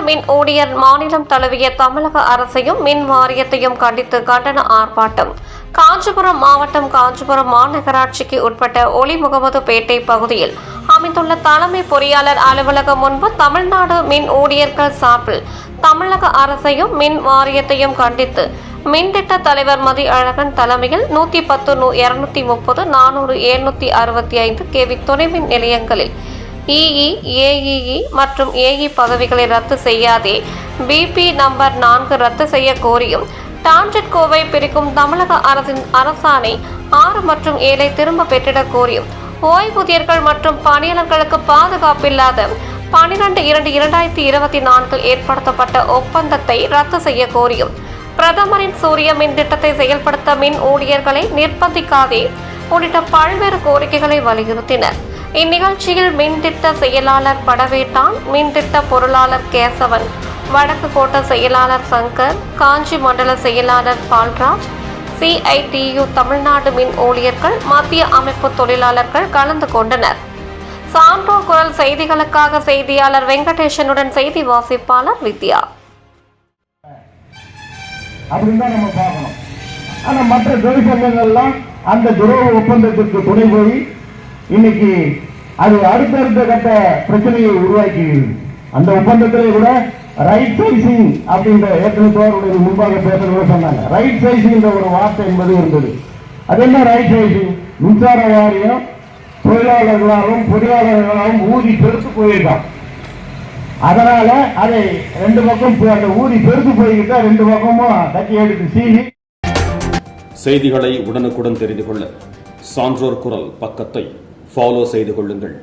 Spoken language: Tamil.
மின் ஊழியர் மாநிலம் தழுவிய தமிழக அரசையும் மின் வாரியத்தையும் கண்டித்து கண்டன ஆர்ப்பாட்டம். காஞ்சிபுரம் மாவட்டம் காஞ்சிபுரம் மாநகராட்சிக்கு உட்பட்ட ஒலிமுகமதுபேட்டை பகுதியில் அமைந்துள்ள தலைமை பொறியாளர் அலுவலகம் முன்பு தமிழ்நாடு மின் ஊழியர்கள் சார்பில் தமிழக அரசையும் மின் வாரியத்தையும் கண்டித்து மின்திட்ட தலைவர் மதி அழகன் தலைமையில் 110, 230, 400, 765 kV துணை மின் நிலையங்களில் இஇ, ஏஇஇ மற்றும் ஏஇ பதவிகளை ரத்து செய்யாதே, பிபி நம்பர் 4 ரத்து செய்ய கோரியும், டான்ஜெட்கோவை பிரிக்கும் தமிழக அரசின் அரசாணை 6 மற்றும் 7 திரும்ப பெற்றிட கோரியும், ஓய்வூதியர்கள் மற்றும் பணியாளர்களுக்கு பாதுகாப்பில்லாத 12/2/2024 ஏற்படுத்தப்பட்ட ஒப்பந்தத்தை ரத்து செய்ய கோரியும், பிரதமரின் சூரிய மின் திட்டத்தை செயல்படுத்த மின் ஊழியர்களை நிர்பந்திக்காதே உள்ளிட்ட பல்வேறு கோரிக்கைகளை வலியுறுத்தினர். இந்நிகழ்ச்சியில் மின்திட்ட செயலாளர் படவேட்டான், மின்திட்ட பொருளாளர் கேசவன், வடக்கு கோட்ட செயலாளர் சங்கர், காஞ்சி மண்டல செயலாளர் பால்ராஜ், CITU தமிழ்நாடு மின் ஊழியர்கள், மத்திய அமைப்பு தொழிலாளர்கள் கலந்து கொண்டனர். சான்றோர் குரல் செய்திகளுக்காக செய்தியாளர் வெங்கடேசனுடன் செய்தி வாசிப்பாளர் வித்யா. அப்படின்னு நம்ம பார்க்கணும். ஆனா மற்ற தொழிற்சங்கங்கள்லாம் அந்த துரோக ஒப்பந்தத்திற்கு துணை போய் இன்னைக்கு அது அடுத்தடுத்த கட்ட பிரச்சனையை உருவாக்கி அந்த ஒப்பந்தத்திலே கூட ரைட் சைசிங் அப்படின்ற ஏற்கனவே முன்பாக பேசுறவங்க சொன்னாங்க. ரைட் சைசிங் ஒரு வார்த்தை என்பது இருந்தது. அது என்ன ரைட் சைசிங்? மின்சார வாரியம் தொழிலாளர்களாகவும் பொறியாளர்களாகவும் ஊதி பெருத்து போயிருக்கான். அதனால அதை ரெண்டு பக்கம் அந்த ஊதி பெருத்து போய்கிட்ட ரெண்டு பக்கமும் கட்டி எடுத்து சீவி. செய்திகளை உடனுக்குடன் தெரிந்து கொள்ள சான்றோர் குரல் பக்கத்தை ஃபாலோ செய்து கொள்ளுங்கள்.